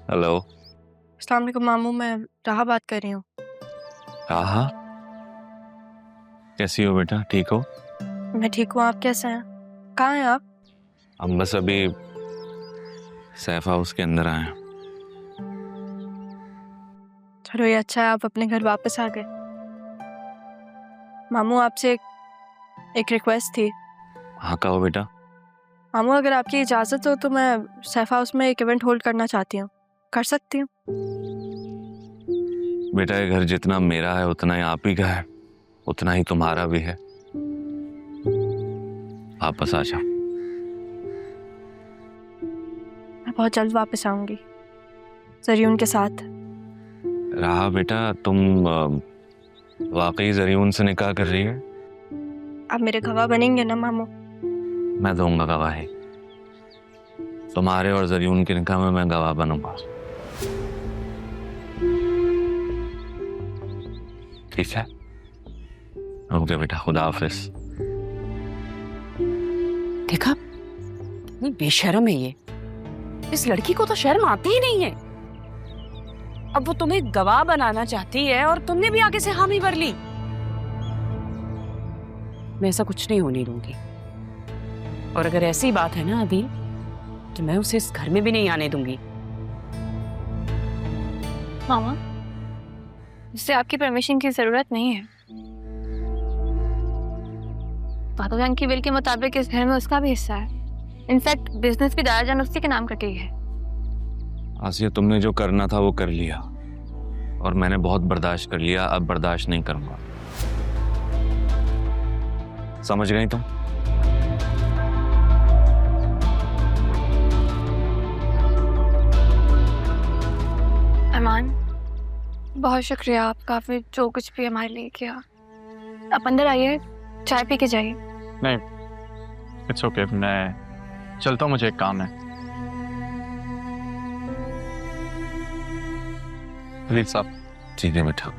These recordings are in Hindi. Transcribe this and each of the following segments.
हेलो। अस्सलाम वालेकुम मामू, मैं राहा बात कर रही हूँ। राहा, कैसी हो बेटा? ठीक हो? मैं ठीक हूँ, आप कैसे हैं? कहाँ हैं आप? हम बस अभी सैफ हाउस के अंदर आए हैं। चलो ये अच्छा है, आप अपने घर वापस आ गए। मामू आपसे एक रिक्वेस्ट थी। हाँ कहो बेटा। मामू अगर आपकी इजाज़त हो तो मैं सैफ हाउस में एक इवेंट होल्ड करना चाहती हूँ, कर सकती हूँ? बेटा ये घर जितना मेरा है उतना ही आप ही का है, उतना ही तुम्हारा भी है। वापस आ जाओ। मैं बहुत जल्द वापस आऊंगी ज़रियून के साथ। राहा बेटा, तुम वाकई ज़रियून से निकाह कर रही है? आप मेरे गवाह बनेंगे ना मामू? मैं दूंगा गवाही। तुम्हारे और ज़रियून के निकाह में मैं गवाह बनूंगा। ठीक है? ओके बेटा, खुदा हाफिज। देखा, इतनी बेशर्म है ये। इस लड़की को तो शर्म आती ही नहीं है। अब वो तुम्हें गवाह बनाना चाहती है और तुमने भी आगे से हामी भर ली। मैं ऐसा कुछ नहीं होने दूंगी, और अगर ऐसी बात है ना अभी, तो मैं उसे इस घर में भी नहीं आने दूंगी। मामा, इससे आपकी परमिशन की जरूरत नहीं है। पापा जान की विल के मुताबिक इस घर में उसका भी हिस्सा है। इनफैक्ट बिजनेस भी दादा जान उसी के नाम करके ही है। आसिया, तुमने जो करना था वो कर लिया, और मैंने बहुत बर्दाश्त कर लिया, अब बर्दाश्त नहीं करूंगा। समझ गई तुम? अरमान, बहुत शुक्रिया आपका, आपने जो कुछ भी हमारे लिए किया। आप अंदर आइए, चाय पी के जाइए। नहीं, इट्स ओके, मैं चलता हूँ, मुझे एक काम है। खलील साहब। ठीक है बेटा।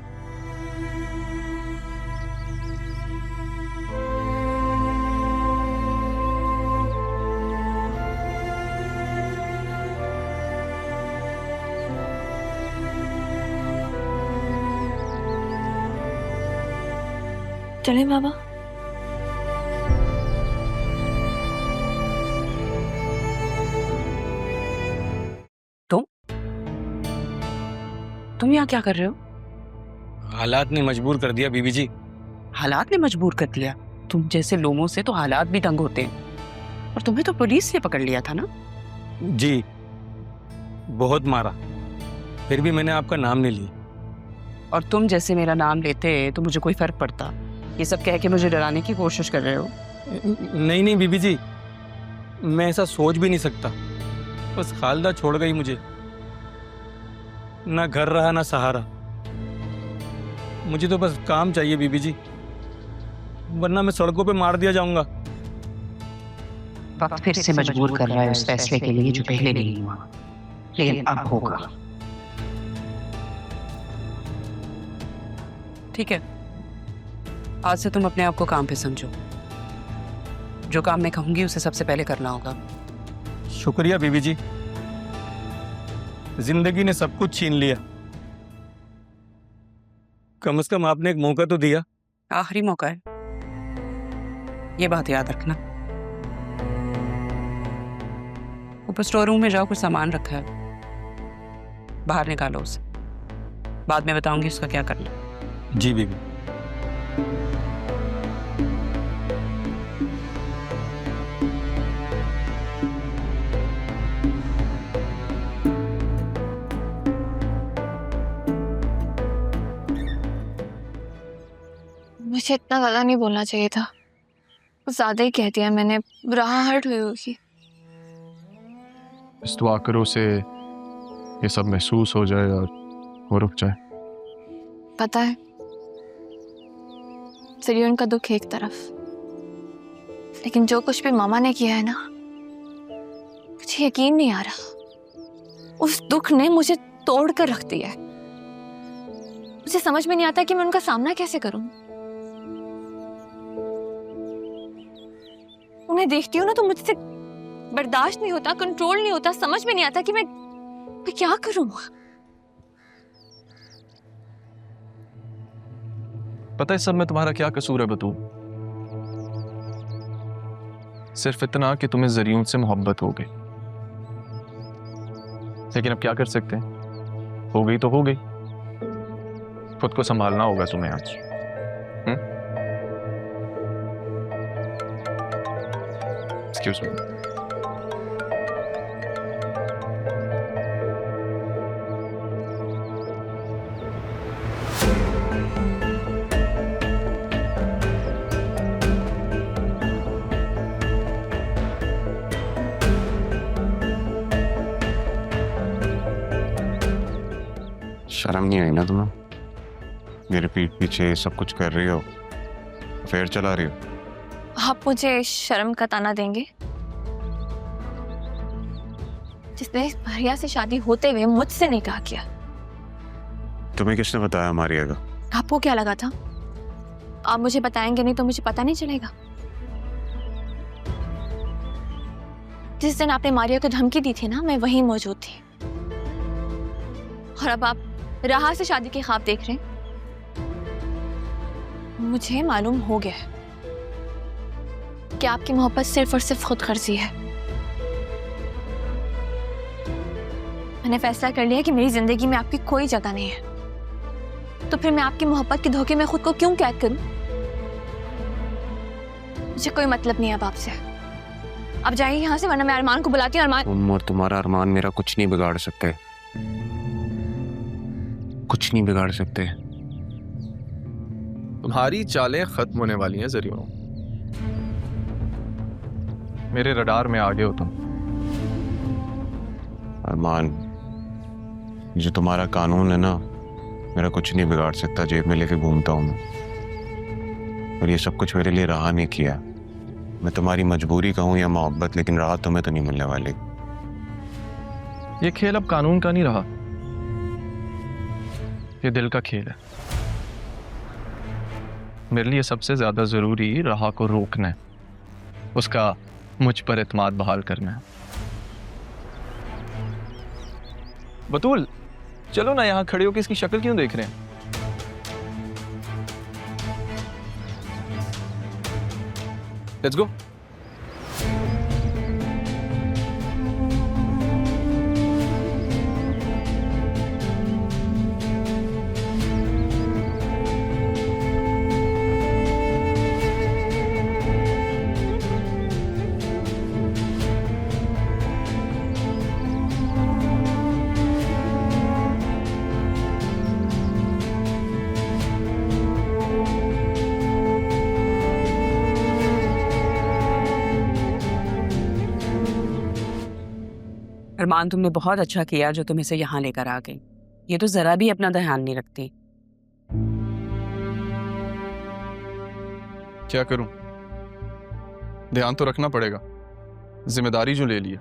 चलें बाबा? तुम यहाँ क्या कर रहे हो? हालात ने मजबूर कर दिया बीबी जी। हालात ने मजबूर कर दिया? तुम जैसे लोगों से तो हालात भी तंग होते हैं, और तुम्हें तो पुलिस ने पकड़ लिया था ना? जी, बहुत मारा, फिर भी मैंने आपका नाम नहीं लिया। और तुम जैसे मेरा नाम लेते तो मुझे कोई फर्क पड़ता? ये सब कह के मुझे डराने की कोशिश कर रहे हो? नहीं नहीं बीबी जी, मैं ऐसा सोच भी नहीं सकता। बस खालदा छोड़ गई मुझे, ना घर रहा ना सहारा। मुझे तो बस काम चाहिए बीबी जी, वरना मैं सड़कों पे मार दिया जाऊंगा। वक्त फिर से मजबूर कर रहा है उस फैसले के लिए जो पहले नहीं हुआ, लेकिन अब होगा। ठीक है, आज से तुम अपने आप को काम पे समझो। जो काम मैं कहूंगी उसे सबसे पहले करना होगा। शुक्रिया बीबी जी, जिंदगी ने सब कुछ छीन लिया, कम से कम आपने एक मौका तो दिया। आखिरी मौका है, ये बात याद रखना। ऊपर स्टोर रूम में जाओ, कुछ सामान रखा है, बाहर निकालो उसे। बाद में बताऊंगी उसका क्या करना। जी बीबी। मुझे इतना ज़्यादा नहीं बोलना चाहिए था, कुछ ज़्यादा ही कह दिया मैंने। राह हर्ट हुई होगी। इस दुआ करो से ये सब महसूस हो जाए और वो रुक जाए। पता है, ज़रियून का दुख एक तरफ, लेकिन जो कुछ भी मामा ने किया है ना, मुझे यकीन नहीं आ रहा। उस दुख ने मुझे तोड़ कर रख दिया है। मुझे समझ में नहीं आता कि मैं उनका सामना कैसे करूं। उन्हें देखती हूँ ना तो मुझसे बर्दाश्त नहीं होता, कंट्रोल नहीं होता, समझ में नहीं आता कि मैं मैं क्या करूं? पता है सब में तुम्हारा क्या कसूर है बतूल? सिर्फ इतना कि तुम्हें ज़रियून से मोहब्बत हो गई, लेकिन अब क्या कर सकते हैं, हो गई तो हो गई। खुद को संभालना होगा तुम्हें आज। Excuse me. शर्म नहीं आई ना तुम्हें? मेरे पीठ पीछे सब कुछ कर रही हो, अफेयर चला रही हो। आप मुझे शर्म का ताना देंगे? जिसने भरिया से शादी होते हुए मुझसे निकाह किया। तुम्हें किसने बताया मारिया का? आपको क्या लगा था आप मुझे बताएंगे नहीं तो मुझे पता नहीं चलेगा? जिस दिन आपने मारिया को धमकी दी थी ना, मैं वहीं मौजूद थी। और अब आप राह से शादी के ख्वाब देख रहे हैं। मुझे मालूम हो गया है कि आपकी मोहब्बत सिर्फ और सिर्फ खुद गर्जी है। मैंने फैसला कर लिया कि मेरी जिंदगी में आपकी कोई जगह नहीं है। तो फिर मैं आपकी मोहब्बत के धोखे में खुद को क्यों कैद करूं? मुझे कोई मतलब नहीं है अब आपसे। अब जाइए यहाँ से, वरना मैं अरमान को बुलाती हूँ। अरमान, तुम और तुम्हारा अरमान मेरा कुछ नहीं बिगाड़ सकते, कुछ नहीं बिगाड़ सकते। तुम्हारी चालें खत्म होने वाली हैं ज़रियून। मेरे रडार में आ गए हो तुम। अरमान, जो तुम्हारा कानून है ना, मेरा कुछ नहीं बिगाड़ सकता। जेब में लेके घूमता हूँ मैं, और ये सब कुछ मेरे लिए रहा नहीं किया। मैं तुम्हारी मजबूरी कहूँ या मोहब्बत, लेकिन राहत तुम्हें तो नहीं मिलने वाली। ये खेल अब कानून का नहीं रहा, ये दिल का खेल है। मेरे लिए सबसे ज्यादा जरूरी राह को रोकना है, उसका मुझ पर एतमाद बहाल करना है। बतूल, चलो ना, यहाँ खड़े होकर इसकी शक्ल क्यों देख रहे हैं? Let's go. अरमान, तुमने बहुत अच्छा किया जो तुम इसे यहाँ लेकर आ गई। ये तो जरा भी अपना ध्यान नहीं रखती। क्या करूं? ध्यान तो रखना पड़ेगा, जिम्मेदारी जो ले ली है।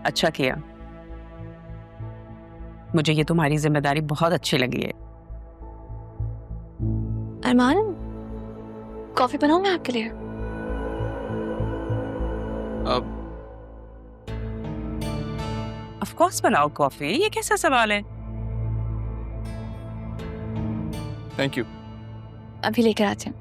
अच्छा किया, मुझे ये तुम्हारी जिम्मेदारी बहुत अच्छी लगी है। अरमान, कॉफी बनाऊं मैं आपके लिए? अब ऑफ कोर्स बनाओ कॉफी, ये कैसा सवाल है? Thank you. अभी लेकर आते हैं।